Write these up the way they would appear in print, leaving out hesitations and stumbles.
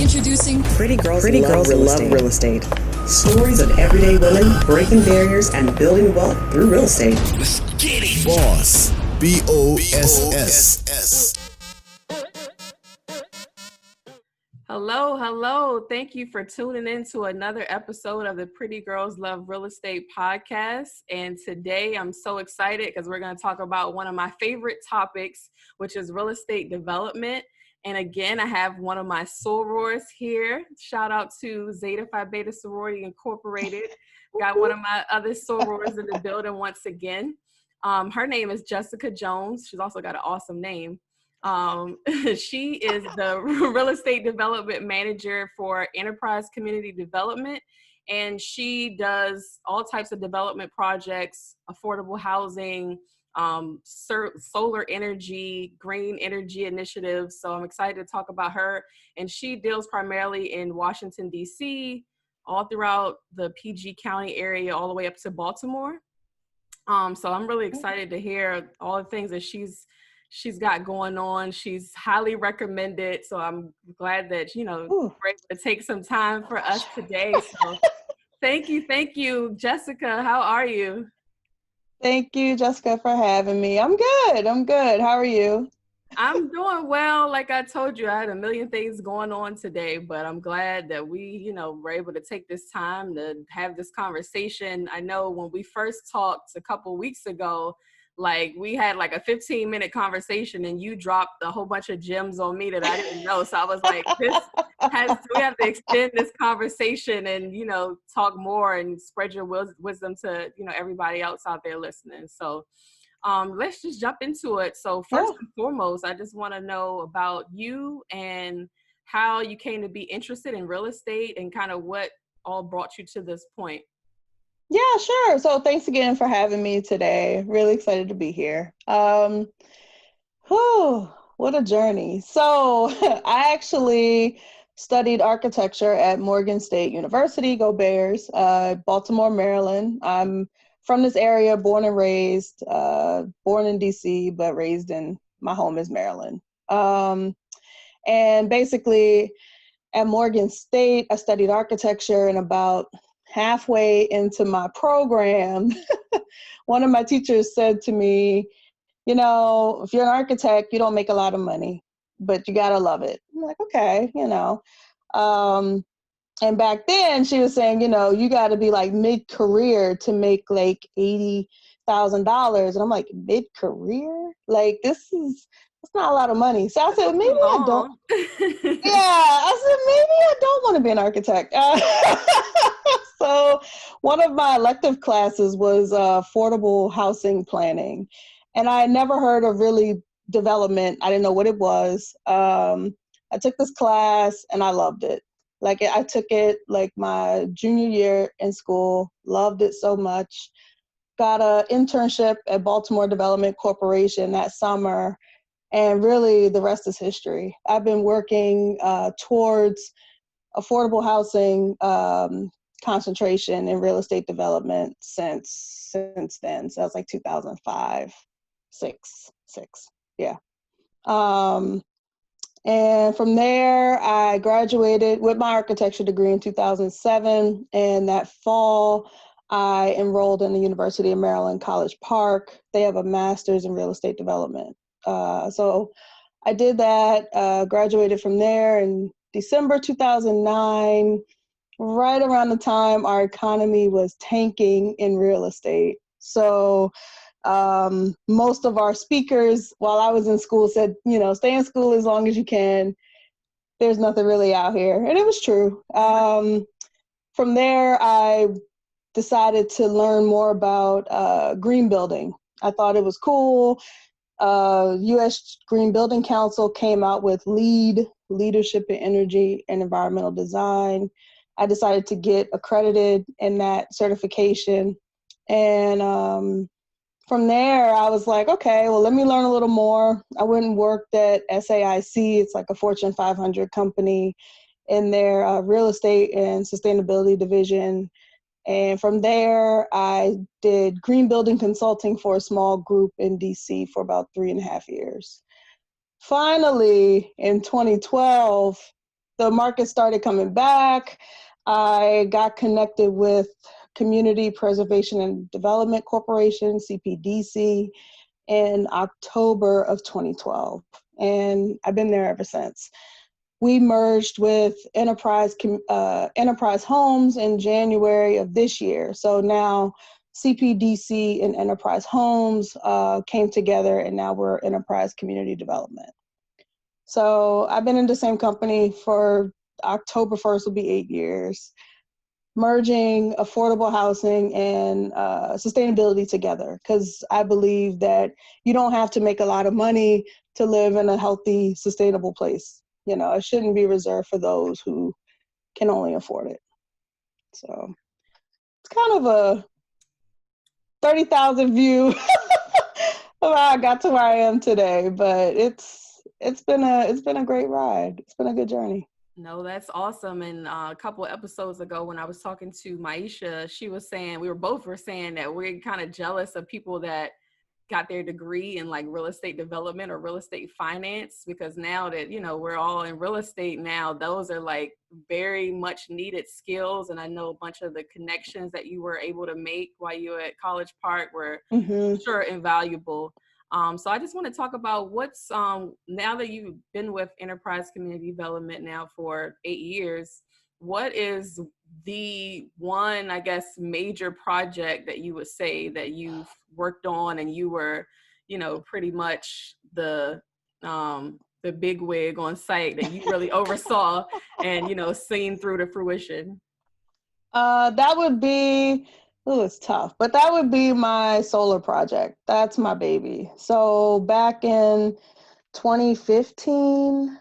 Introducing Pretty Girls Love Real Estate. Stories of everyday women breaking barriers and building wealth through real estate. Let's get it. Boss. BOSS. Hello. Thank you for tuning in to another episode of the Pretty Girls Love Real Estate podcast. And today I'm so excited because we're going to talk about one of my favorite topics, which is real estate development. And again, I have one of my sorors here. Shout out to Zeta Phi Beta Sorority Incorporated. Got one of my other sorors in the building once again. Her name is Jessica Jones. She's also got an awesome name. She is the real estate development manager for Enterprise Community Development, and she does all types of development projects, affordable housing, solar energy, green energy initiatives. So I'm excited to talk about her, and she deals primarily in Washington DC, all throughout the PG County area, all the way up to Baltimore. So I'm really excited to hear all the things that she's got going on. She's highly recommended. So I'm glad that, we're able to take some time for us today. So thank you. Jessica, how are you? Thank you, Jessica, for having me. I'm good. How are you? I'm doing well. Like I told you, I had a million things going on today, but I'm glad that we, were able to take this time to have this conversation. I know when we first talked a couple weeks ago, we had a 15-minute conversation and you dropped a whole bunch of gems on me that I didn't know. So I was like, we have to extend this conversation and, talk more and spread your wisdom to, everybody else out there listening. So let's just jump into it. So first and foremost, I just want to know about you and how you came to be interested in real estate and kind of what all brought you to this point. Yeah, sure. So thanks again for having me today. Really excited to be here. What a journey. So I actually studied architecture at Morgan State University, go Bears, Baltimore, Maryland. I'm from this area, born and raised, born in DC, but raised in my home is Maryland. And basically at Morgan State, I studied architecture, and about halfway into my program, one of my teachers said to me, if you're an architect, you don't make a lot of money, but you gotta love it. I'm like, okay, and back then she was saying, you gotta be mid-career to make $80,000. And I'm like, mid-career? That's not a lot of money. So I said, maybe I don't. I said, maybe I don't want to be an architect. So one of my elective classes was affordable housing planning. And I had never heard of really development. I didn't know what it was. I took this class and I loved it. I took it my junior year in school, loved it so much. Got an internship at Baltimore Development Corporation that summer. And really the rest is history. I've been working towards affordable housing concentration in real estate development since then. So that's 2005, six. Yeah. And from there, I graduated with my architecture degree in 2007. And that fall, I enrolled in the University of Maryland, College Park. They have a master's in real estate development. So I did that, graduated from there in December 2009, right around the time our economy was tanking in real estate. So most of our speakers while I was in school said, stay in school as long as you can. There's nothing really out here. And it was true. From there, I decided to learn more about green building. I thought it was cool. U.S. Green Building Council came out with Leadership in Energy and Environmental Design. I decided to get accredited in that certification. And from there, I was like, okay, well, let me learn a little more. I went and worked at SAIC. It's a Fortune 500 company in their real estate and sustainability division. And from there, I did green building consulting for a small group in DC for about 3.5 years. Finally, in 2012, the market started coming back, I got connected with Community Preservation and Development Corporation, CPDC, in October of 2012. And I've been there ever since. We merged with Enterprise Homes in January of this year. So now CPDC and Enterprise Homes came together, and now we're Enterprise Community Development. So I've been in the same company for October 1st will be 8 years, merging affordable housing and sustainability together, because I believe that you don't have to make a lot of money to live in a healthy, sustainable place. You know, it shouldn't be reserved for those who can only afford it. So it's kind of a 30,000 view of how I got to where I am today, but it's been a great ride. It's been a good journey. No, that's awesome. And a couple of episodes ago when I was talking to Maisha, she was saying, we were saying that we're kind of jealous of people that got their degree in like real estate development or real estate finance, because now that, you know, we're all in real estate now, those are like very much needed skills. And I know a bunch of the connections that you were able to make while you were at College Park were sure invaluable. So I just want to talk about what's, now that you've been with Enterprise Community Development now for 8 years, what is the one, I guess, major project that you would say that you've worked on and you were, you know, pretty much the big wig on site that you really oversaw and, you know, seen through to fruition? That would be, it's tough, but that would be my solar project. That's my baby. So back in 2015,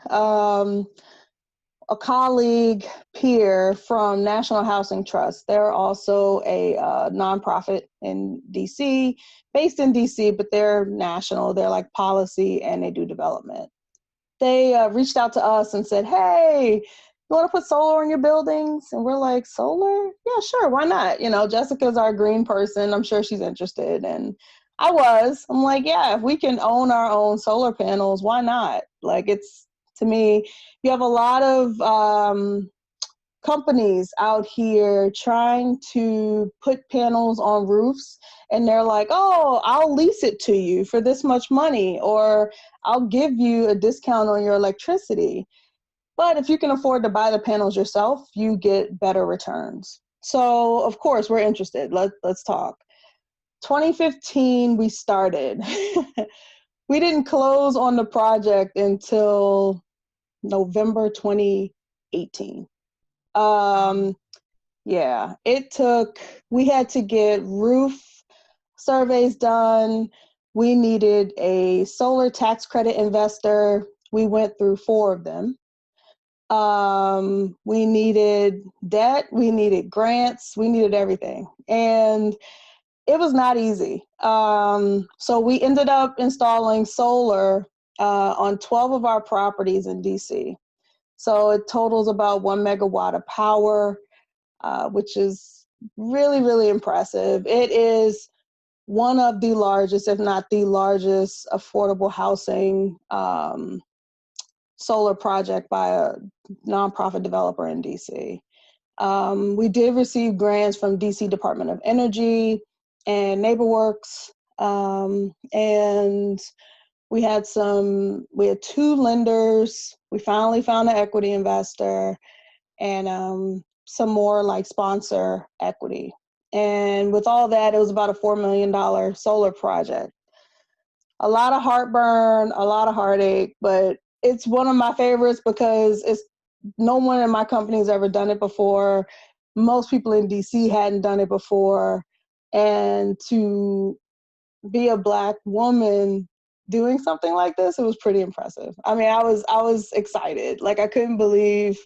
a colleague, peer from National Housing Trust, they're also a nonprofit in DC, based in DC, but they're national. They're like policy and they do development. They reached out to us and said, hey, you want to put solar in your buildings? And we're like, solar? Yeah, sure. Why not? You know, Jessica's our green person. I'm sure she's interested. And I'm like, yeah, if we can own our own solar panels, why not? Like, it's, to me, you have a lot of companies out here trying to put panels on roofs, and they're like, oh, I'll lease it to you for this much money, or I'll give you a discount on your electricity. But if you can afford to buy the panels yourself, you get better returns. So of course we're interested. Let's talk. 2015 we started. We didn't close on the project until November 2018. Yeah, we had to get roof surveys done. We needed a solar tax credit investor. We went through 4 of them. We needed debt, we needed grants, we needed everything. And it was not easy. So we ended up installing solar on 12 of our properties in DC. So it totals about 1 megawatt of power, which is really, really impressive. It is one of the largest, if not the largest, affordable housing solar project by a nonprofit developer in DC. We did receive grants from DC Department of Energy and NeighborWorks, and we had 2 lenders. We finally found an equity investor and some more like sponsor equity. And with all that, it was about a $4 million solar project. A lot of heartburn, a lot of heartache, but it's one of my favorites because no one in my company has ever done it before. Most people in DC hadn't done it before. And to be a Black woman doing something like this, it was pretty impressive. I mean, I was excited. Like, I couldn't believe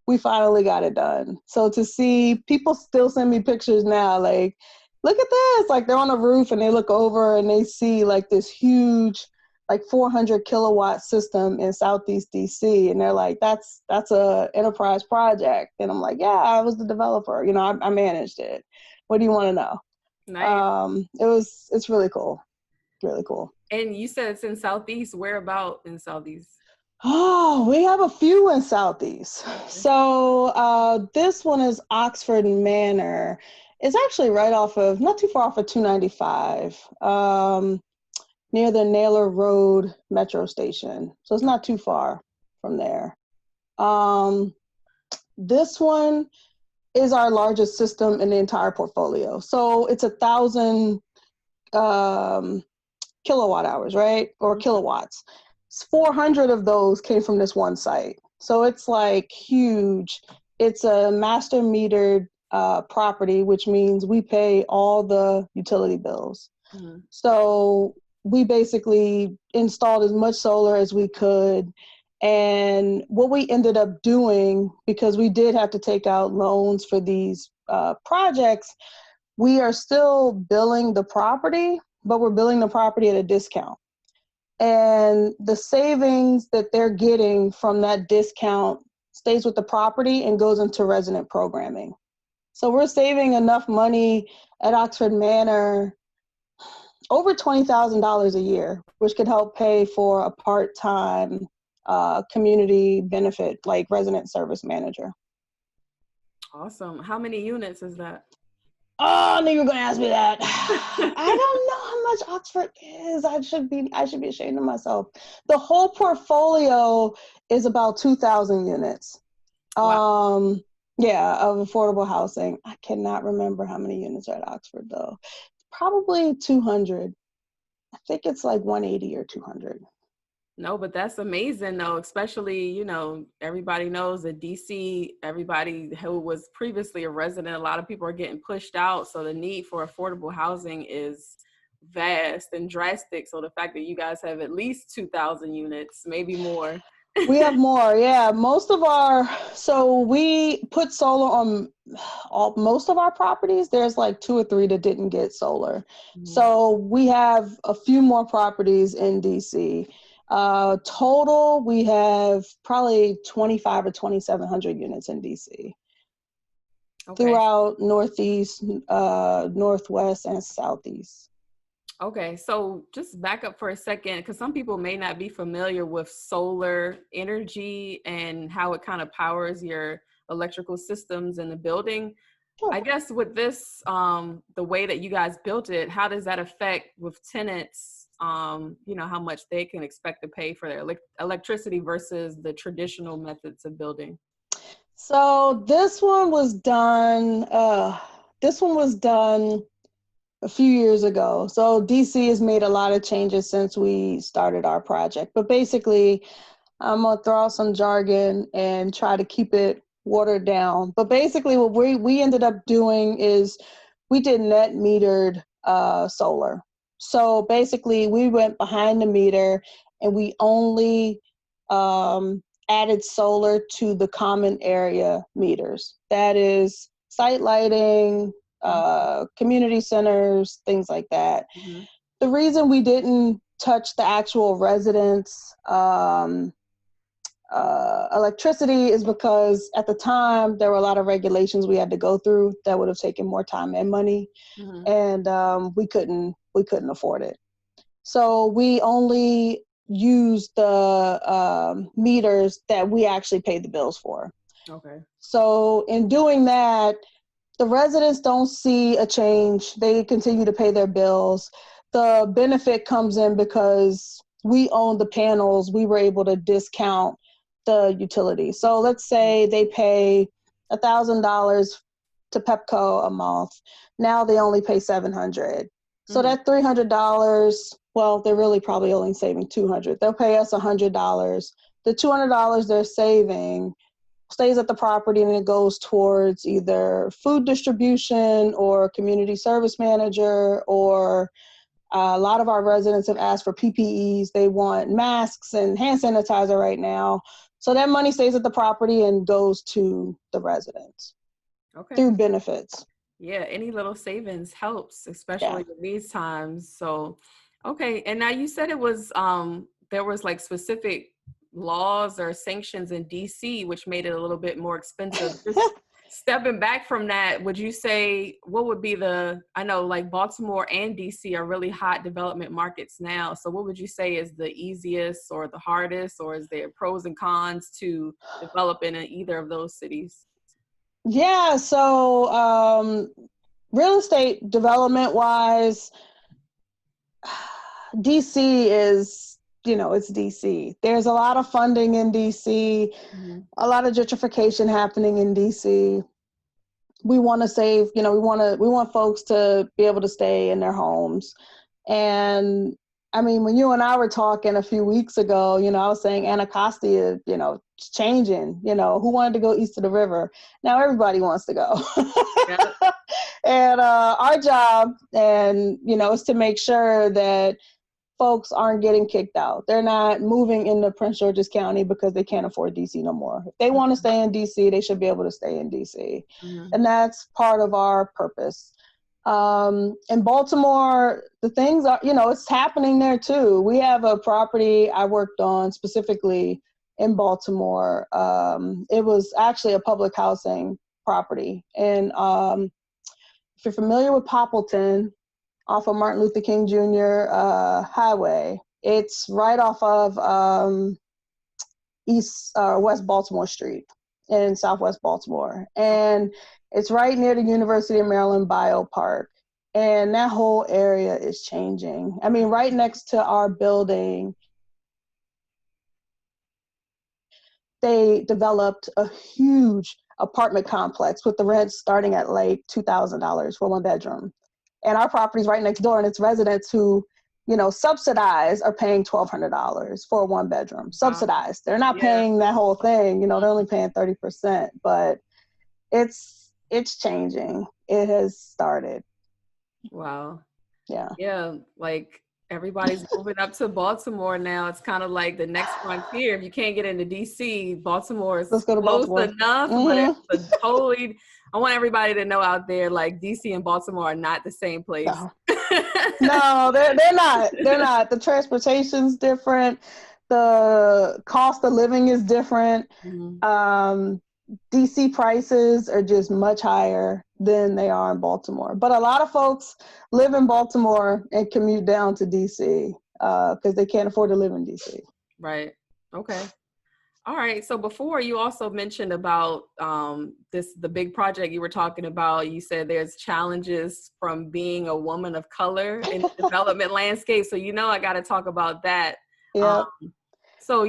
we finally got it done. So to see people still send me pictures now, like, look at this. Like, they're on a roof and they look over and they see like this huge, like 400 kilowatt system in Southeast DC. And they're like, that's a enterprise project. And I'm like, yeah, I was the developer. You know, I managed it. What do you want to know? Nice. It's really cool. Really cool. And you said it's in Southeast. Where about in Southeast? Oh, we have a few in Southeast. So this one is Oxford Manor. It's actually not too far off of 295, near the Naylor Road metro station. So it's not too far from there. This one is our largest system in the entire portfolio. So it's 1,000 kilowatt hours, right? Or kilowatts. 400 of those came from this one site. So it's like huge. It's a master metered property, which means we pay all the utility bills. Mm-hmm. So we basically installed as much solar as we could. And what we ended up doing, because we did have to take out loans for these projects, we are still billing the property, but we're billing the property at a discount. And the savings that they're getting from that discount stays with the property and goes into resident programming. So we're saving enough money at Oxford Manor, over $20,000 a year, which could help pay for a part-time community benefit, like resident service manager. Awesome. How many units is that? Oh, I knew you were going to ask me that. I don't know how much Oxford is. I should be ashamed of myself. The whole portfolio is about 2,000 units. Wow. Yeah, of affordable housing. I cannot remember how many units are at Oxford though. Probably 200. I think it's like 180 or 200. No, but that's amazing though, especially, everybody knows that DC, everybody who was previously a resident, a lot of people are getting pushed out. So the need for affordable housing is vast and drastic. So the fact that you guys have at least 2,000 units, maybe more. We have more, yeah. So we put solar on most of our properties. There's like 2 or 3 that didn't get solar. Mm-hmm. So we have a few more properties in DC. Total, we have probably 2,500 or 2,700 units in DC. Okay. Throughout Northeast, Northwest, and Southeast. Okay, so just back up for a second, because some people may not be familiar with solar energy and how it kind of powers your electrical systems in the building. Sure. I guess with this, the way that you guys built it, how does that affect with tenants, how much they can expect to pay for their electricity versus the traditional methods of building? So this one was done a few years ago. So DC has made a lot of changes since we started our project. But basically, I'm going to throw out some jargon and try to keep it watered down. But basically, what we ended up doing is we did net metered solar. So basically, we went behind the meter and we only added solar to the common area meters. That is site lighting, community centers, things like that. Mm-hmm. The reason we didn't touch the actual residents' electricity is because at the time there were a lot of regulations we had to go through that would have taken more time and money, mm-hmm. and we couldn't afford it. So we only used the meters that we actually paid the bills for. Okay. So in doing that, the residents don't see a change. They continue to pay their bills. The benefit comes in because we own the panels. We were able to discount the utility. So let's say they pay $1,000 to Pepco a month. Now they only pay $700. So that $300, well, they're really probably only saving $200. They'll pay us $100. The $200 they're saving stays at the property and it goes towards either food distribution or community service manager, or a lot of our residents have asked for PPEs. They want masks and hand sanitizer right now. So that money stays at the property and goes to the residents through benefits. Yeah, any little savings helps, especially in these times. So, okay. And now you said it was, there was like specific laws or sanctions in DC, which made it a little bit more expensive. Just Stepping back from that, would you say what would be I know like Baltimore and DC are really hot development markets now. So what would you say is the easiest or the hardest, or is there pros and cons to develop in either of those cities? Yeah, so real estate development wise, DC is, it's DC. There's a lot of funding in DC, a lot of gentrification happening in DC. We want to save, we want folks to be able to stay in their homes. And I mean, when you and I were talking a few weeks ago, I was saying Anacostia, it's changing, who wanted to go east of the river? Now everybody wants to go. Yeah. And our job, is to make sure that folks aren't getting kicked out. They're not moving into Prince George's County because they can't afford DC no more. If they want to stay in DC, they should be able to stay in DC. And that's part of our purpose. In Baltimore, the things are, it's happening there too. We have a property I worked on specifically in Baltimore. It was actually a public housing property. And if you're familiar with Poppleton, off of Martin Luther King Jr. Highway, it's right off of West Baltimore Street in Southwest Baltimore. And it's right near the University of Maryland Biopark. And that whole area is changing. I mean, right next to our building, they developed a huge apartment complex with the rent starting at like $2,000 for one bedroom. And our property's right next door, and it's residents who, subsidized are paying $1,200 for a one bedroom. Subsidized. They're not paying that whole thing. They're only paying 30%, but it's changing. It has started. Wow. Yeah. Yeah. Like everybody's moving up to Baltimore now. It's kind of like the next frontier. If you can't get into DC, Baltimore is Let's go to close Baltimore. enough, but it's I want everybody to know out there, like DC and Baltimore are not the same place. No, they're not. They're not. The transportation's different. The cost of living is different. DC prices are just much higher than they are in Baltimore. But a lot of folks live in Baltimore and commute down to DC because they can't afford to live in DC. Right. Okay. All right. So before, you also mentioned about the big project you were talking about. You said there's challenges from being a woman of color in the development landscape. So, I got to talk about that. Yeah. So,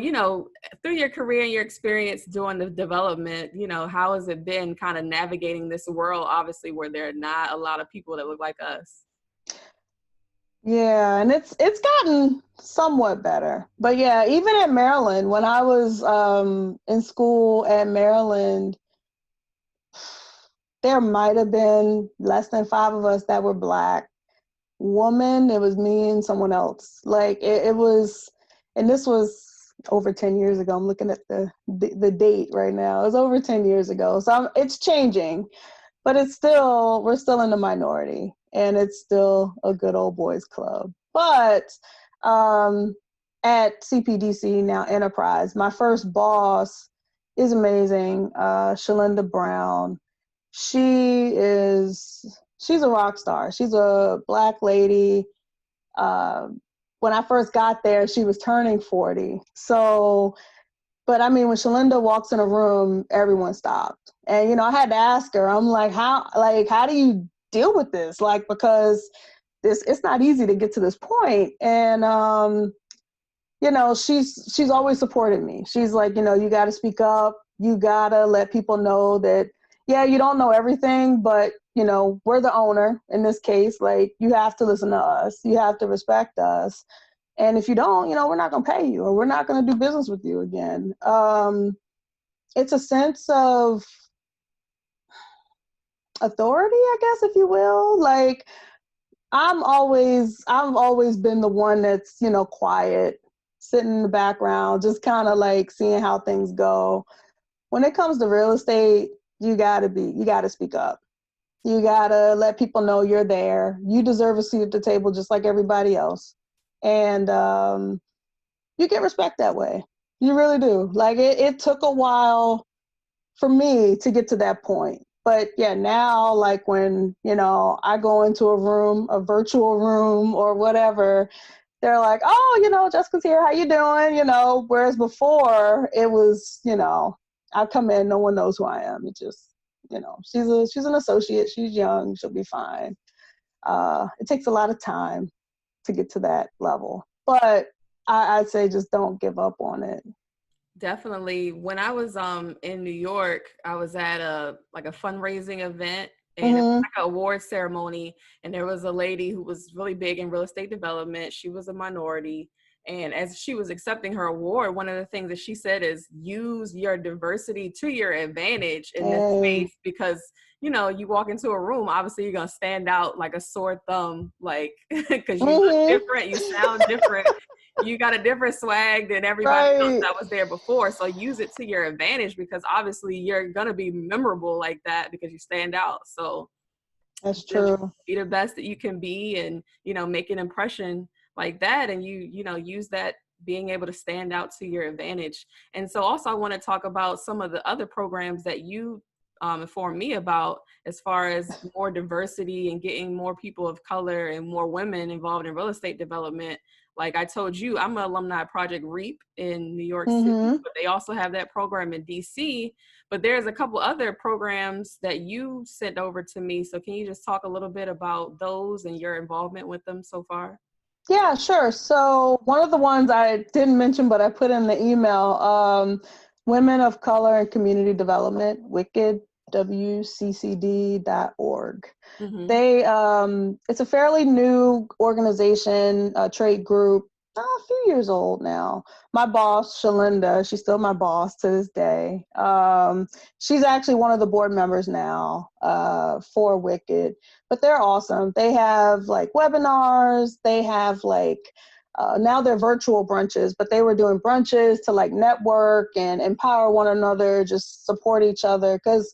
through your career and your experience doing the development, how has it been kind of navigating this world, obviously, where there are not a lot of people that look like us? Yeah, and it's gotten somewhat better. But yeah, even at Maryland, when I was in school at Maryland, there might have been less than 5 of us that were Black. Woman, it was me and someone else. Like it was, and this was over 10 years ago. I'm looking at the date right now. It was over 10 years ago. So it's changing, but we're still in the minority. And it's still a good old boys club. But at CPDC, now Enterprise, my first boss is amazing, Shalinda Brown. She's a rock star. She's a Black lady. When I first got there, she was turning 40. So, but I mean, when Shalinda walks in a room, everyone stopped. And, I had to ask her, I'm like, how do you deal with this? Like, because it's not easy to get to this point. And, she's always supported me. She's like, you got to speak up. You got to let people know that, yeah, you don't know everything, but, we're the owner in this case. Like, you have to listen to us. You have to respect us. And if you don't, we're not going to pay you, or we're not going to do business with you again. It's a sense of authority, I guess, if you will. Like, I've always been the one that's, quiet, sitting in the background, just kind of like seeing how things go. When it comes to real estate, you got to speak up. You got to let people know you're there. You deserve a seat at the table just like everybody else. And you get respect that way. You really do. Like, it took a while for me to get to that point. But yeah, now like when, I go into a room, a virtual room or whatever, they're like, oh, Jessica's here. How you doing? Whereas before it was, I come in, no one knows who I am. It just, she's an associate. She's young. She'll be fine. It takes a lot of time to get to that level, but I'd say just don't give up on it. Definitely. When I was in New York, I was at a fundraising event, and it was Mm-hmm. like an award ceremony, and there was a lady who was really big in real estate development. She was a minority, and as she was accepting her award, one of the things that she said is use your diversity to your advantage in this space, because you walk into a room, obviously you're gonna stand out like a sore thumb, like because you look different, you sound different. You got a different swag than everybody else that was there before. So use it to your advantage, because obviously you're going to be memorable like that because you stand out. So that's true. Be the best that you can be, and, make an impression like that. And use that being able to stand out to your advantage. And so also I want to talk about some of the other programs that you informed me about, as far as more diversity and getting more people of color and more women involved in real estate development. Like I told you, I'm an alumni of Project REAP in New York City, but they also have that program in DC. But there's a couple other programs that you sent over to me. So can you just talk a little bit about those and your involvement with them so far? Yeah, sure. So one of the ones I didn't mention, but I put in the email, Women of Color and Community Development, Wickedwccd.org. Mm-hmm. It's a fairly new organization, trade group, a few years old now. My boss, Shalinda, she's still my boss to this day. She's actually one of the board members now for Wicked, but they're awesome. They have like webinars. They have like, now they're virtual brunches, but they were doing brunches to like network and empower one another, just support each other. Because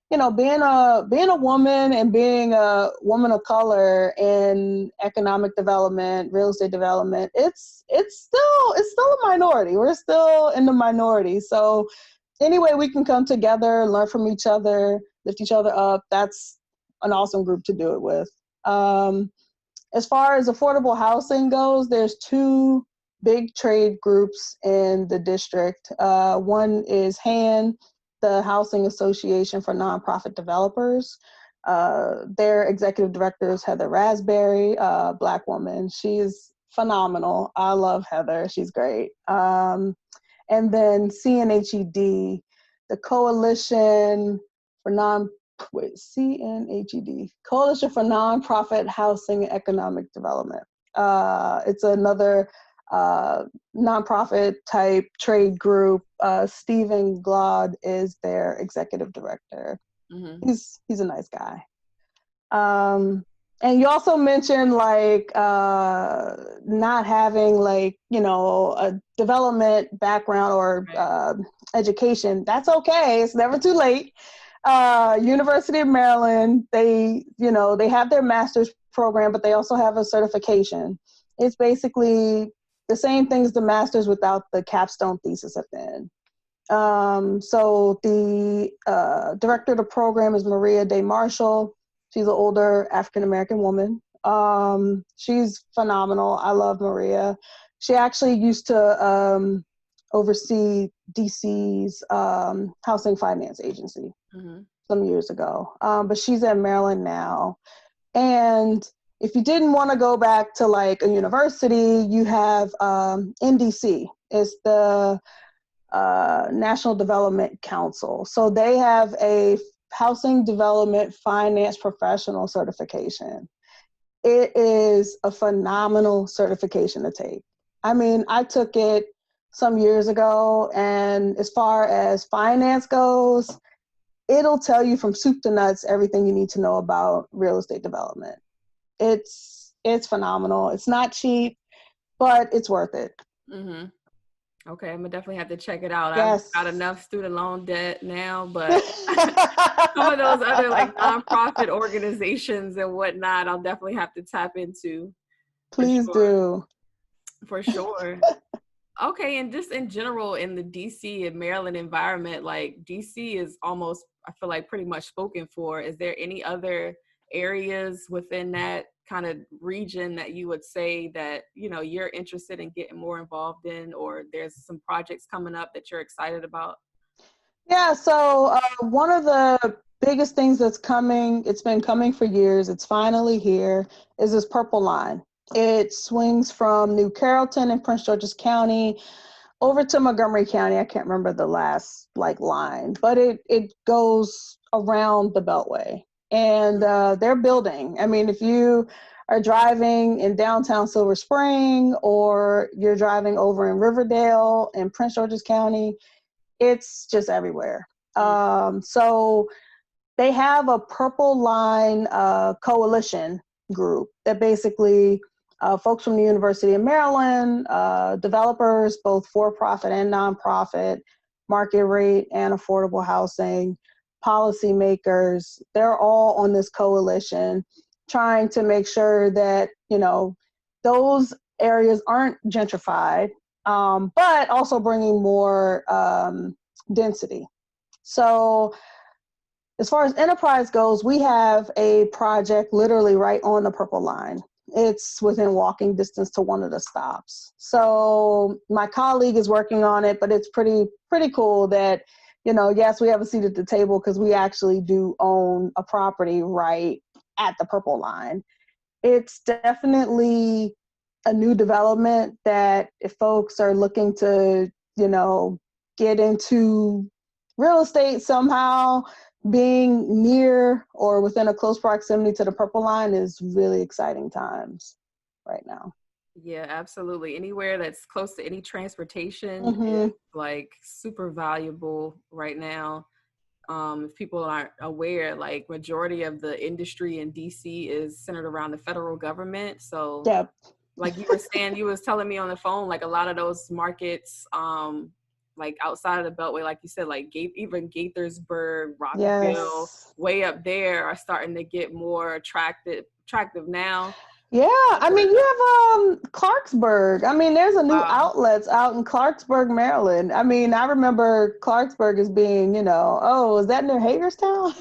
being a woman and being a woman of color in economic development, real estate development, it's still a minority. We're still in the minority. So anyway, we can come together, learn from each other, lift each other up. That's an awesome group to do it with. As far as affordable housing goes, there's two big trade groups in the district. One is HAN, the Housing Association for Nonprofit Developers. Their executive director is Heather Raspberry, Black woman. She's phenomenal. I love Heather. She's great. And then CNHED, the Coalition for Coalition for Nonprofit Housing and Economic Development. It's another nonprofit type trade group. Stephen Glaude is their executive director. Mm-hmm. He's a nice guy. And you also mentioned like not having like, a development background or education. That's okay. It's never too late. University of Maryland, they have their master's program, but they also have a certification. It's basically the same thing as the master's without the capstone thesis at the end. So the director of the program is Maria Day Marshall. She's an older African-American woman. She's phenomenal. I love Maria. She actually used to oversee DC's housing finance agency some years ago. But she's at Maryland now. And if you didn't want to go back to like a university, you have NDC. It's the National Development Council. So they have a housing development finance professional certification. It is a phenomenal certification to take. I mean, I took it some years ago, and as far as finance goes, it'll tell you from soup to nuts everything you need to know about real estate development. It's phenomenal. It's not cheap, but it's worth it. Mm-hmm. Okay, I'm gonna definitely have to check it out. Yes. I've got enough student loan debt now, but some of those other like nonprofit organizations and whatnot, I'll definitely have to tap into. Please do. For sure. Okay, and just in general in the DC and Maryland environment, like DC is almost, I feel like, pretty much spoken for. Is there any other areas within that kind of region that you would say that, you're interested in getting more involved in, or there's some projects coming up that you're excited about? Yeah, so one of the biggest things that's coming, it's been coming for years, it's finally here, is this Purple Line. It swings from New Carrollton in Prince George's County over to Montgomery County. I can't remember the last line, but it goes around the Beltway. And they're building. I mean, if you are driving in downtown Silver Spring, or you're driving over in Riverdale in Prince George's County, it's just everywhere. So they have a Purple Line coalition group that basically folks from the University of Maryland, developers, both for-profit and nonprofit, market rate and affordable housing, policymakers, they're all on this coalition trying to make sure that, those areas aren't gentrified, but also bringing more density. So as far as enterprise goes, we have a project literally right on the Purple Line. It's within walking distance to one of the stops. So my colleague is working on it, but it's pretty cool that, yes, we have a seat at the table because we actually do own a property right at the Purple Line. It's definitely a new development that if folks are looking to, get into real estate somehow, being near or within a close proximity to the Purple Line is really exciting times right now. Yeah, absolutely. Anywhere that's close to any transportation Mm-hmm. is like super valuable right now. If people aren't aware, like majority of the industry in DC is centered around the federal government. So Yep. like you were saying, you was telling me on the phone, like a lot of those markets, like outside of the Beltway, like you said, like even Gaithersburg, Rockville, Yes. way up there are starting to get more attractive now. Yeah, I mean, you have Clarksburg. I mean, there's a new Wow. outlets out in Clarksburg, Maryland. I mean, I remember Clarksburg as being, oh, is that near Hagerstown?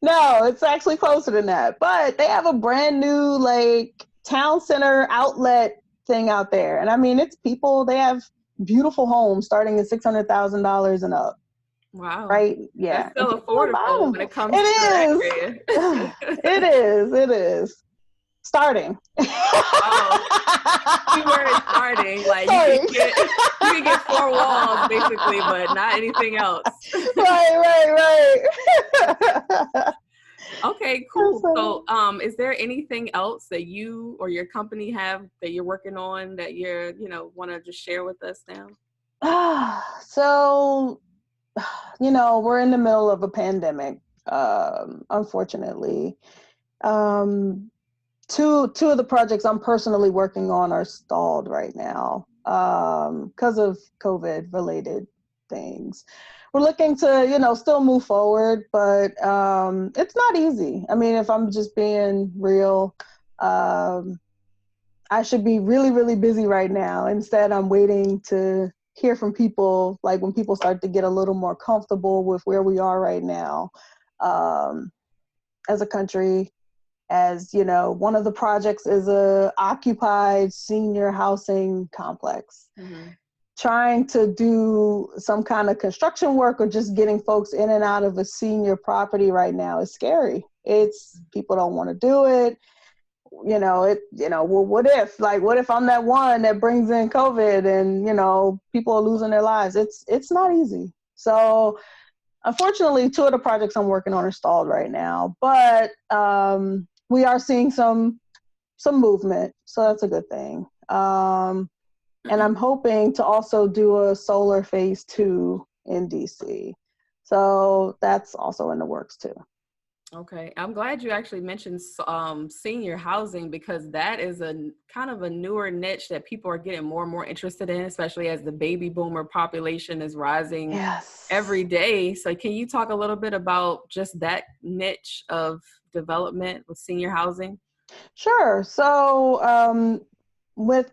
No, it's actually closer than that. But they have a brand new town center outlet thing out there. And I mean, it's people, they have beautiful homes starting at $600,000 and up. Wow. Right? Yeah. That's And still people are buying affordable them. when it comes to that It area. is. It is. Starting. Oh, we weren't starting. Like Sorry. you can get 4 walls basically, but not anything else. Right. Okay, cool. So, is there anything else that you or your company have that you're working on that you're, want to just share with us now? So, we're in the middle of a pandemic, unfortunately. Two of the projects I'm personally working on are stalled right now because of COVID related things. We're looking to, still move forward, but it's not easy. I mean, if I'm just being real, I should be really, really busy right now. Instead, I'm waiting to hear from people, like when people start to get a little more comfortable with where we are right now as a country. As one of the projects is a occupied senior housing complex. Mm-hmm. Trying to do some kind of construction work or just getting folks in and out of a senior property right now is scary. It's people don't want to do it. Well, what if I'm that one that brings in COVID and, people are losing their lives? It's not easy. So unfortunately, 2 of the projects I'm working on are stalled right now, but we are seeing some movement, so that's a good thing. And I'm hoping to also do a solar phase 2 in DC. So that's also in the works too. Okay. I'm glad you actually mentioned senior housing, because that is a kind of a newer niche that people are getting more and more interested in, especially as the baby boomer population is rising every day. So can you talk a little bit about just that niche of development with senior housing? Sure. So with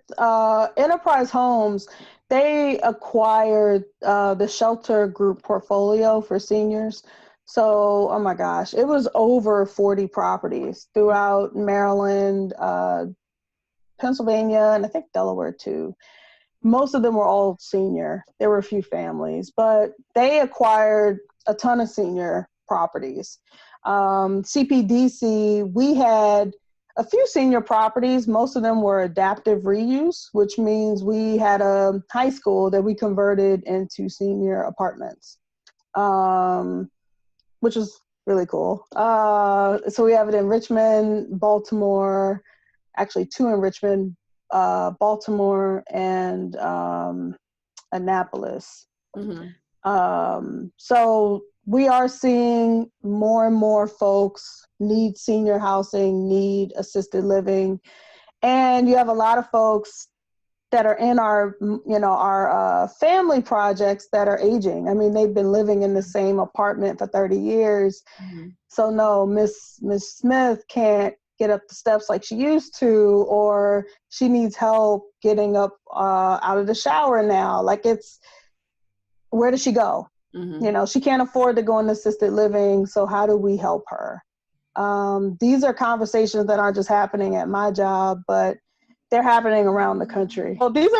Enterprise Homes, They acquired the shelter group portfolio for seniors. So, oh my gosh, it was over 40 properties throughout Maryland, Pennsylvania, and I think Delaware too. Most of them were all senior. There were a few families, but they acquired a ton of senior properties. CPDC, we had a few senior properties. Most of them were adaptive reuse, which means we had a high school that we converted into senior apartments, which was really cool. So we have it in Richmond, Baltimore, actually 2 in Richmond, Baltimore, and Annapolis. So we are seeing more and more folks need senior housing, need assisted living. And you have a lot of folks that are in our family projects that are aging. I mean, they've been living in the same apartment for 30 years. So no, Miss Smith can't get up the steps like she used to, or she needs help getting up out of the shower now. Like, it's, where does she go? She can't afford to go into assisted living. So how do we help her? These are conversations that aren't just happening at my job, but they're happening around the country. Well, these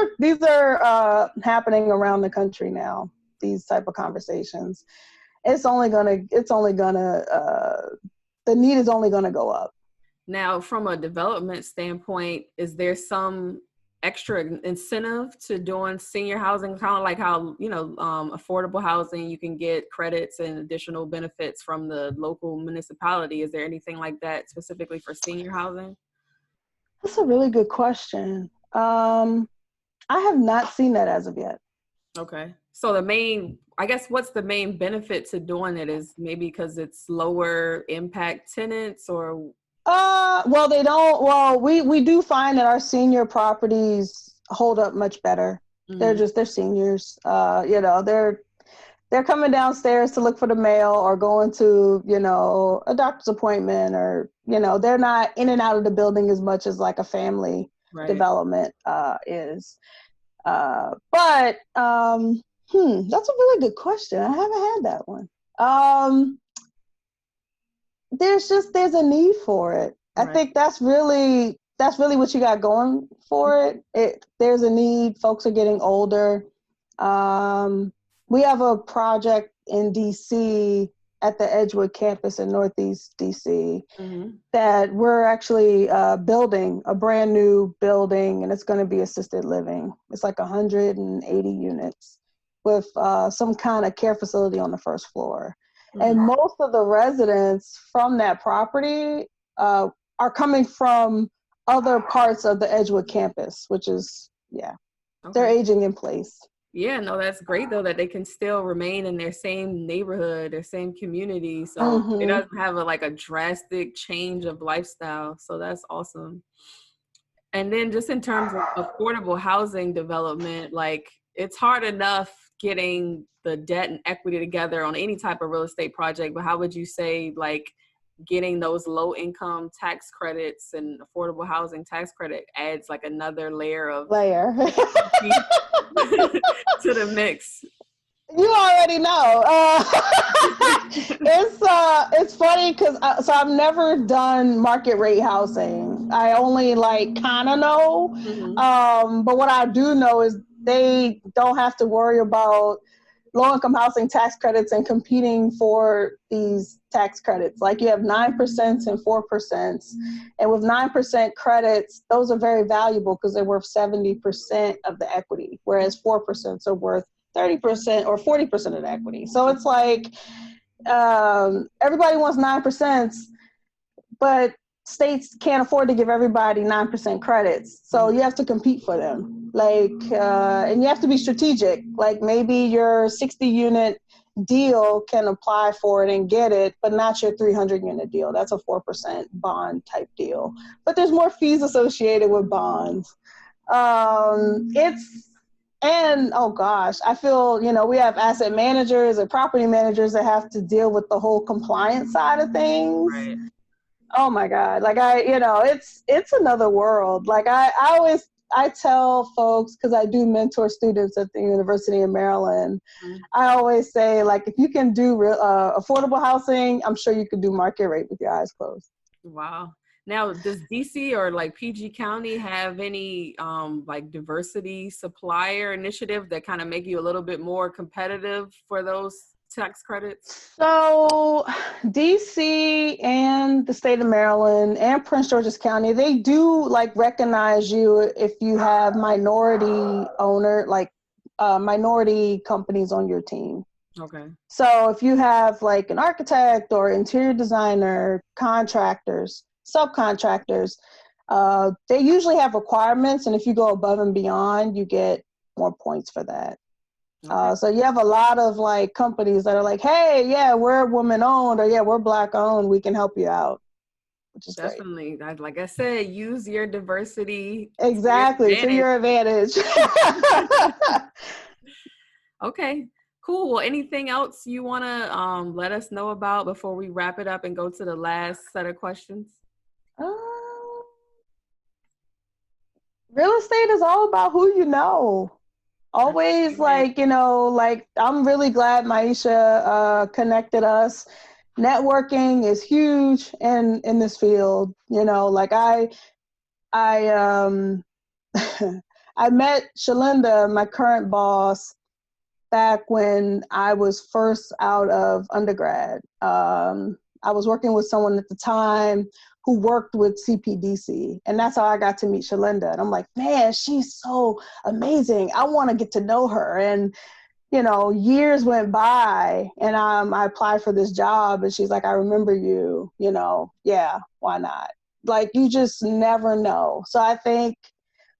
are happening around the country now. These type of conversations. The need is only gonna go up. Now, from a development standpoint, is there some extra incentive to doing senior housing, kind of like how, affordable housing, you can get credits and additional benefits from the local municipality? Is there anything like that specifically for senior housing? That's a really good question. I have not seen that as of yet. Okay. So what's the main benefit to doing it? Is maybe because it's lower impact tenants, or? We do find that our senior properties hold up much better. They're seniors. They're coming downstairs to look for the mail or going to, a doctor's appointment, or, they're not in and out of the building as much as like a family development is. But that's a really good question. I haven't had that one. There's a need for it. Right. I think that's really what you got going for it. There's a need. Folks are getting older. We have a project in DC at the Edgewood campus in Northeast DC that we're actually building a brand new building, and it's going to be assisted living. It's like 180 units with some kind of care facility on the first floor. And most of the residents from that property are coming from other parts of the Edgewood campus, which is, they're aging in place. Yeah, no, that's great though, that they can still remain in their same neighborhood, their same community. So it doesn't have a drastic change of lifestyle. So that's awesome. And then just in terms of affordable housing development, it's hard enough getting the debt and equity together on any type of real estate project, but how would you say getting those low income tax credits and affordable housing tax credit adds another layer to the mix? You already know. It's funny because I've never done market rate housing. I only kind of know. But what I do know is they don't have to worry about low-income housing tax credits and competing for these tax credits. You have 9% and 4%. And with 9% credits, those are very valuable because they're worth 70% of the equity, whereas 4% are worth 30% or 40% of the equity. So it's everybody wants 9%, but states can't afford to give everybody 9% credits. So you have to compete for them. And you have to be strategic. Maybe your 60-unit deal can apply for it and get it, but not your 300-unit deal. That's a 4% bond type deal. But there's more fees associated with bonds. And oh gosh, I feel, we have asset managers and property managers that have to deal with the whole compliance side of things. Right. Oh my God. It's another world. I always I tell folks, because I do mentor students at the University of Maryland, I always say, like, if you can do affordable housing, I'm sure you could do market rate with your eyes closed. Wow. Now, does DC or like PG County have any like diversity supplier initiative that kind of make you a little bit more competitive for those tax credits? So DC and the state of Maryland and Prince George's County, they do like recognize you if you have minority minority companies on your team. Okay. So if you have like an architect or interior designer, contractors, subcontractors, they usually have requirements. And if you go above and beyond, you get more points for that. Okay. So you have a lot of like companies that are like, hey, yeah, we're woman owned, or yeah, we're Black owned. We can help you out, which is Definitely. Like I said, use your diversity. exactly to your advantage. Okay. Cool. Well, anything else you want to let us know about before we wrap it up and go to the last set of questions? Real estate is all about who you know. Always like, I'm really glad Maisha connected us. Networking is huge in this field. Like I I met Shalinda, my current boss, back when I was first out of undergrad. I was working with someone at the time who worked with CPDC, and that's how I got to meet Shalinda. And I'm like, man, she's so amazing. I want to get to know her. And years went by, and I applied for this job, and she's like, I remember you. Yeah, why not? Like, you just never know. So I think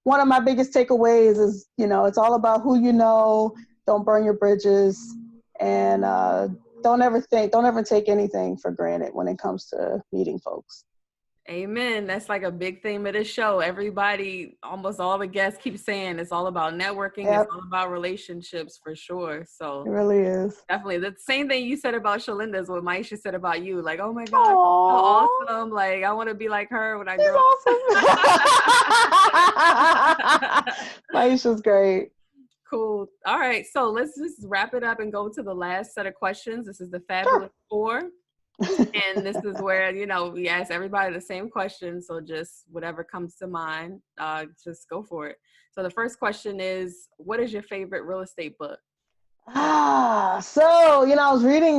one of my biggest takeaways is, it's all about who you know. Don't burn your bridges, and don't ever take anything for granted when it comes to meeting folks. Amen. That's like a big theme of this show. Everybody, almost all the guests keep saying it's all about networking. Yep. It's all about relationships for sure. So it really is. Definitely. The same thing you said about Shalinda is what Maisha said about you. Like, oh my God, so awesome. Like, I want to be like her when I grow up. Maisha's great. Cool. All right. So let's just wrap it up and go to the last set of questions. This is the Fabulous Four. And this is where, we ask everybody the same question. So just whatever comes to mind, just go for it. So the first question is, what is your favorite real estate book? So, I was reading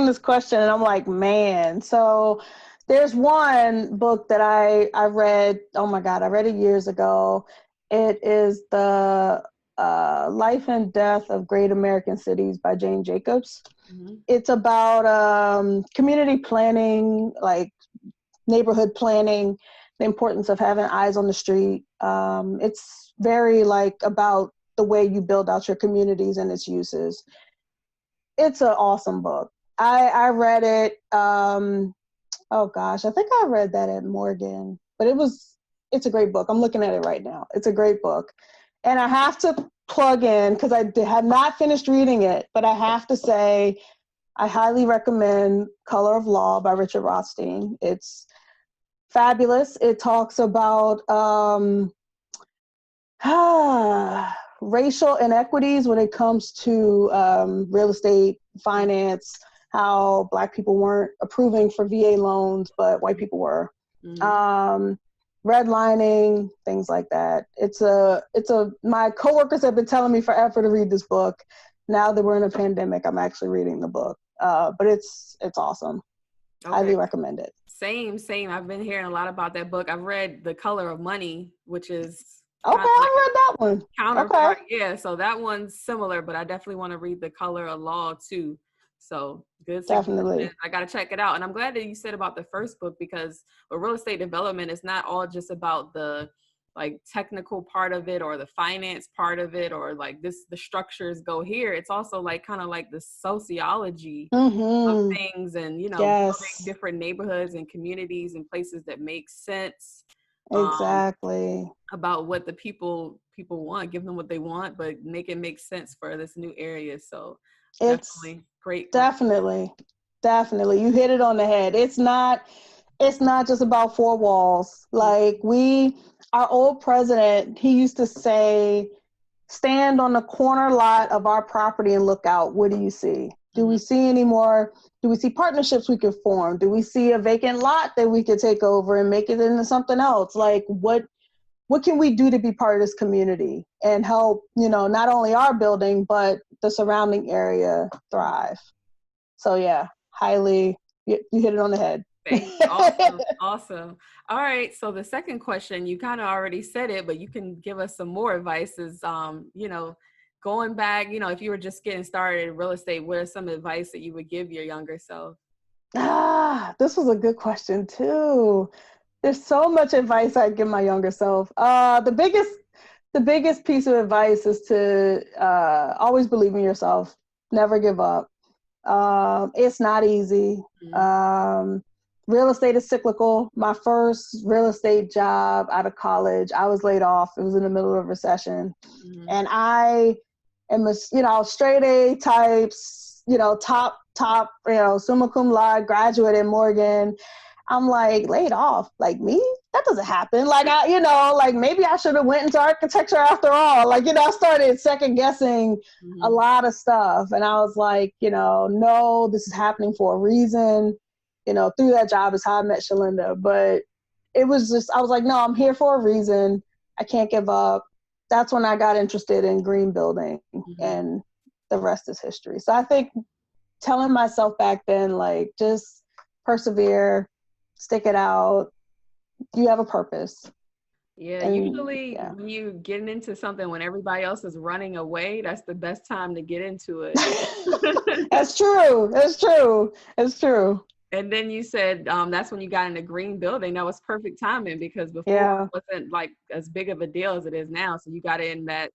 this question and I'm like, man, so there's one book that I read, oh my God, I read it years ago. It is the Life and Death of Great American Cities by Jane Jacobs. Mm-hmm. It's about community planning, like neighborhood planning, the importance of having eyes on the street. It's very like about the way you build out your communities and its uses. It's an awesome book. I read it. Oh gosh, I think I read that at Morgan, but it's a great book. I'm looking at it right now. It's a great book. And I have to plug in, because I have not finished reading it, but I have to say, I highly recommend Color of Law by Richard Rothstein. It's fabulous. It talks about racial inequities when it comes to real estate finance, how Black people weren't approving for VA loans, but white people were. Mm-hmm. Redlining, things like that. My coworkers have been telling me forever to read this book. Now that we're in a pandemic, I'm actually reading the book. But it's awesome. Okay. Highly recommend it. Same. I've been hearing a lot about that book. I've read The Color of Money, which is okay. I read that one. Counterpart. Okay. Yeah, so that one's similar, but I definitely want to read The Color of Law too. So good. Definitely. I got to check it out. And I'm glad that you said about the first book, because with real estate development, it's not all just about the like technical part of it or the finance part of it or like the structures go here. It's also like kind of like the sociology of things and, building different neighborhoods and communities and places that make sense. Exactly. About what the people want, give them what they want, but make it make sense for this new area. So it's definitely great. Definitely. You hit it on the head. It's not it's not just about four walls. Like our old president, he used to say, stand on the corner lot of our property and look out. What do you see? Do we see any more? Do we see partnerships we could form? Do we see a vacant lot that we could take over and make it into something else? Like what can we do to be part of this community and help, not only our building, but the surrounding area thrive? So yeah, highly, you hit it on the head. Thank you. Awesome. Awesome. All right. So the second question, you kind of already said it, but you can give us some more advice is, going back, if you were just getting started in real estate, what are some advice that you would give your younger self? This was a good question too. There's so much advice I'd give my younger self. The biggest piece of advice is to always believe in yourself. Never give up. It's not easy. Real estate is cyclical. My first real estate job out of college, I was laid off. It was in the middle of a recession. And I am straight A types, top, summa cum laude, graduate at Morgan. I'm like, laid off, like me? That doesn't happen. Like, maybe I should have went into architecture after all. Like, I started second guessing a lot of stuff. And I was like, no, this is happening for a reason. Through that job is how I met Shalinda. But it was just, I was like, no, I'm here for a reason. I can't give up. That's when I got interested in green building, and the rest is history. So I think telling myself back then, like, just persevere, stick it out. You have a purpose. Yeah, and usually when you're getting into something when everybody else is running away, that's the best time to get into it. That's true. That's true. It's true. And then you said that's when you got into green building. That was perfect timing because before it wasn't like as big of a deal as it is now. So you got in that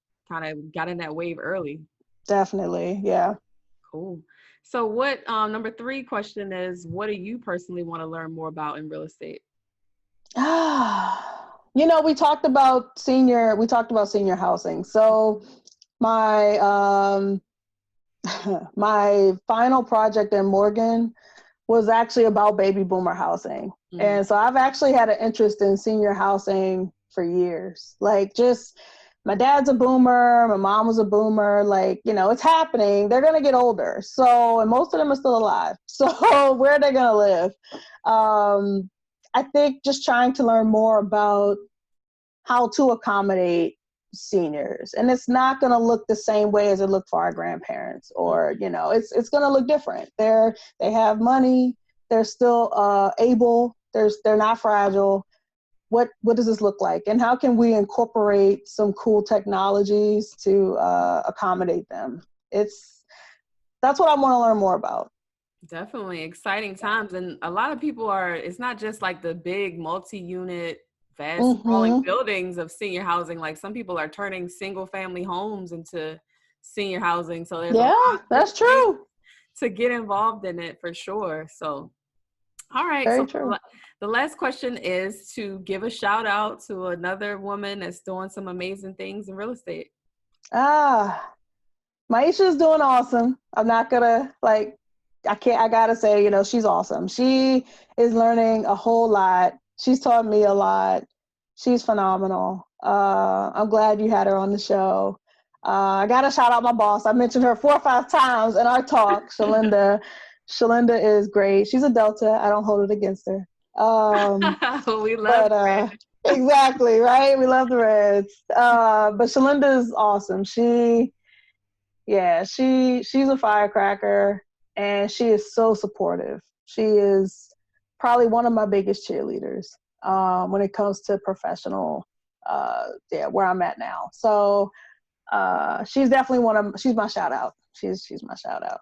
wave early. Definitely. Yeah. Cool. So what number 3 question is, what do you personally want to learn more about in real estate? We talked about senior housing. So my my final project in Morgan was actually about baby boomer housing. And so I've actually had an interest in senior housing for years. Like, just my dad's a boomer, my mom was a boomer, like, it's happening. They're going to get older. So, and most of them are still alive. So where are they going to live? I think just trying to learn more about how to accommodate seniors. And it's not going to look the same way as it looked for our grandparents, or, it's going to look different. They have money. They're still able. They're not fragile. What does this look like? And how can we incorporate some cool technologies to accommodate them? That's what I want to learn more about. Definitely exciting times. And a lot of people it's not just like the big multi-unit, fast sprawling buildings of senior housing. Like, some people are turning single family homes into senior housing. So there's a lot that's true. to get involved in it for sure. So, all right. Very so true. The last question is to give a shout out to another woman that's doing some amazing things in real estate. Maisha's doing awesome. I'm not gonna I gotta say, she's awesome. She is learning a whole lot. She's taught me a lot. She's phenomenal. I'm glad you had her on the show. I gotta shout out my boss. I mentioned her 4 or 5 times in our talk, Shalinda. Shalinda is great. She's a Delta. I don't hold it against her. We love the Reds. Exactly, right? We love the Reds. But Shalinda is awesome. She's a firecracker, and she is so supportive. She is probably one of my biggest cheerleaders when it comes to professional, where I'm at now. So she's definitely she's my shout out. She's my shout out.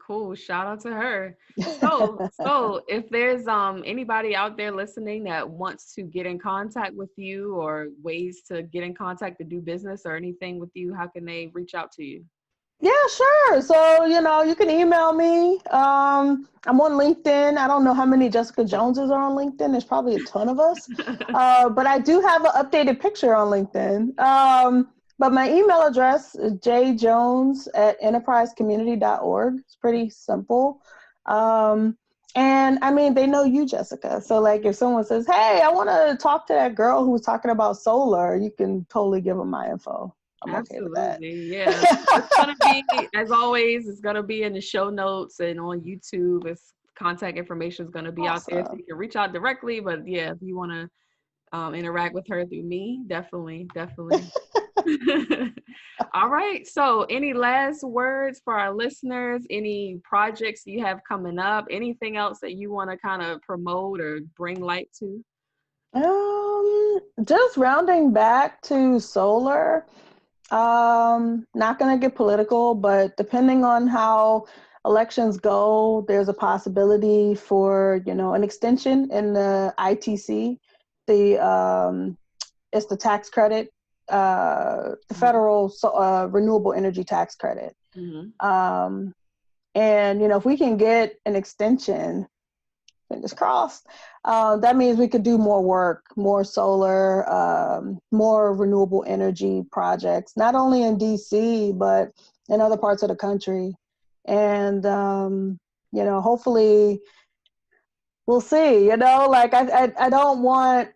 Cool. Shout out to her. So if there's anybody out there listening that wants to get in contact with you, or ways to get in contact to do business or anything with you, how can they reach out to you? Yeah, sure. So, you can email me. I'm on LinkedIn. I don't know how many Jessica Joneses are on LinkedIn. There's probably a ton of us. But I do have an updated picture on LinkedIn. But my email address is jjones@enterprisecommunity.org. It's pretty simple. And I mean, they know you, Jessica. So like if someone says, hey, I want to talk to that girl who was talking about solar, you can totally give them my info. I'm okay with that. Absolutely. Yeah. It's going to be, as always, it's going to be in the show notes and on YouTube. It's contact information is going to be out there so Awesome. you can reach out directly. But yeah, if you want to interact with her through me, definitely. All right. So, any last words for our listeners? Any projects you have coming up? Anything else that you want to kind of promote or bring light to? Just rounding back to solar. Not going to get political, but depending on how elections go, there's a possibility for, an extension in the ITC. It's the tax credit, the federal renewable energy tax credit. Mm-hmm. And, if we can get an extension, fingers crossed, that means we could do more work, more solar, more renewable energy projects, not only in DC, but in other parts of the country. And, hopefully we'll see, like I don't want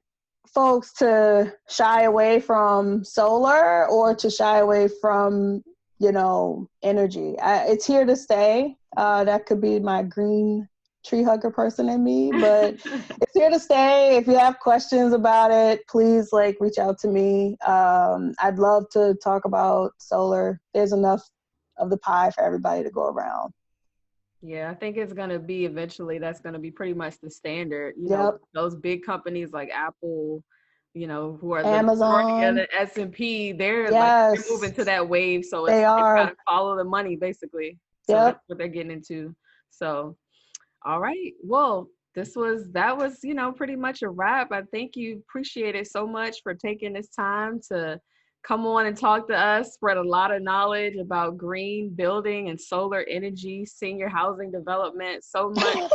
folks to shy away from solar or to shy away from, energy. It's here to stay. That could be my green tree hugger person in me, but it's here to stay. If you have questions about it, please reach out to me. I'd love to talk about solar. There's enough of the pie for everybody to go around. Yeah, I think it's going to be eventually, that's going to be pretty much the standard. Yep. Those big companies like Apple, who are the majority of Amazon. the S&P, they're Yes. they're moving to that wave. So They are. got to follow the money basically. So Yep. that's what they're getting into. So, all right. Well, that was, pretty much a wrap. I thank you. Appreciate it so much for taking this time to come on and talk to us, spread a lot of knowledge about green building and solar energy, senior housing development, so much.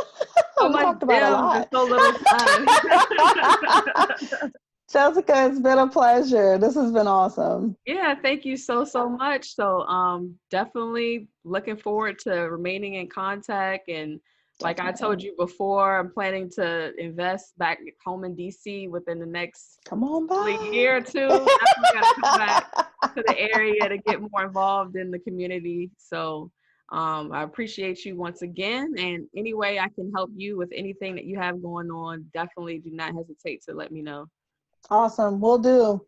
So much talked about a lot. and so little time. Jessica, it's been a pleasure. This has been awesome. Yeah, thank you so much. So definitely looking forward to remaining in contact. And like I told you before, I'm planning to invest back home in DC within the next year or two. Definitely got to come back to the area to get more involved in the community. So I appreciate you once again. And any way I can help you with anything that you have going on, definitely do not hesitate to let me know. Awesome. Will do.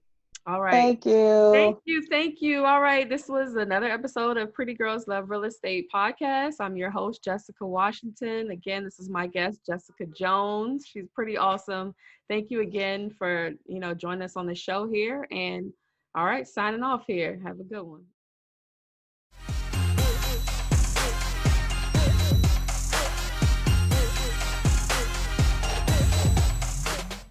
All right. Thank you. Thank you. All right. This was another episode of Pretty Girls Love Real Estate podcast. I'm your host, Jessica Washington. Again, this is my guest, Jessica Jones. She's pretty awesome. Thank you again for, joining us on the show here. And all right, signing off here. Have a good one.